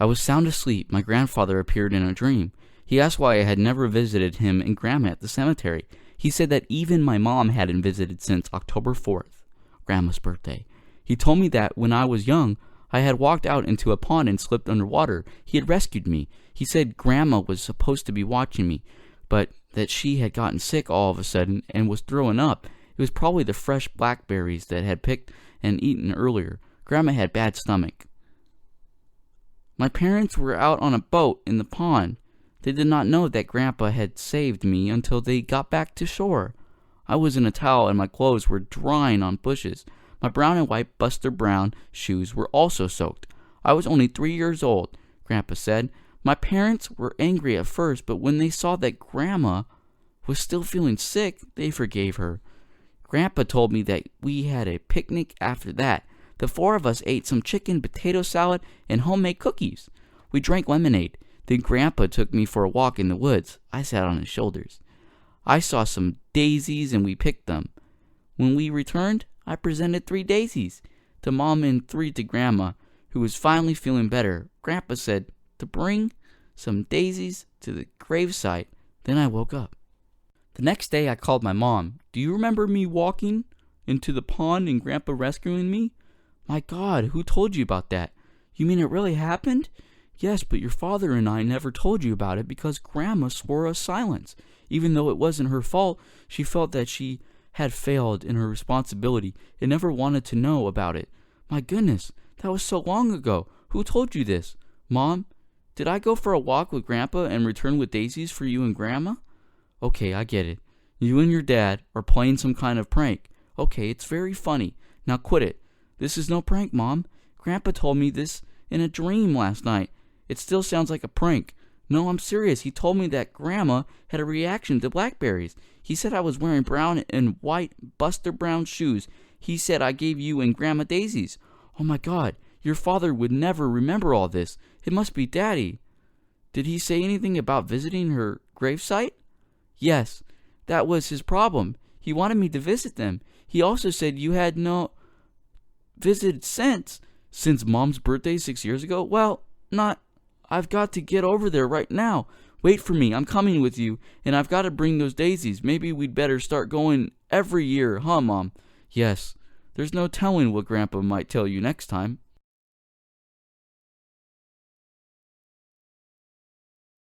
I was sound asleep. My grandfather appeared in a dream. He asked why I had never visited him and Grandma at the cemetery. He said that even my mom hadn't visited since October 4th, Grandma's birthday. He told me that when I was young, I had walked out into a pond and slipped underwater. He had rescued me. He said Grandma was supposed to be watching me, but that she had gotten sick all of a sudden and was throwing up. It was probably the fresh blackberries that had picked and eaten earlier. Grandma had bad stomach. My parents were out on a boat in the pond. They did not know that Grandpa had saved me until they got back to shore. I was in a towel and my clothes were drying on bushes. My brown and white Buster Brown shoes were also soaked. I was only 3 years old, Grandpa said. My parents were angry at first, but when they saw that Grandma was still feeling sick, they forgave her. Grandpa told me that we had a picnic after that. The four of us ate some chicken, potato salad, and homemade cookies. We drank lemonade. Then Grandpa took me for a walk in the woods. I sat on his shoulders. I saw some daisies and we picked them. When we returned, I presented 3 daisies to Mom and 3 to Grandma, who was finally feeling better. Grandpa said to bring some daisies to the gravesite. Then I woke up. The next day I called my mom. Do you remember me walking into the pond and Grandpa rescuing me? My God, who told you about that? You mean it really happened? Yes, but your father and I never told you about it because Grandma swore us silence. Even though it wasn't her fault, she felt that she had failed in her responsibility and never wanted to know about it. My goodness, that was so long ago. Who told you this? Mom, did I go for a walk with Grandpa and return with daisies for you and Grandma? Okay, I get it. You and your dad are playing some kind of prank. Okay, it's very funny. Now quit it. This is no prank, Mom. Grandpa told me this in a dream last night. It still sounds like a prank. No, I'm serious. He told me that Grandma had a reaction to blackberries. He said I was wearing brown and white Buster Brown shoes. He said I gave you and Grandma daisies. Oh my God, your father would never remember all this. It must be Daddy. Did he say anything about visiting her gravesite? Yes, that was his problem. He wanted me to visit them. He also said you had no visited since Mom's birthday 6 years ago. Well, not. I've got to get over there right now. Wait for me. I'm coming with you, and I've got to bring those daisies. Maybe we'd better start going every year, huh, Mom? Yes. There's no telling what Grandpa might tell you next time.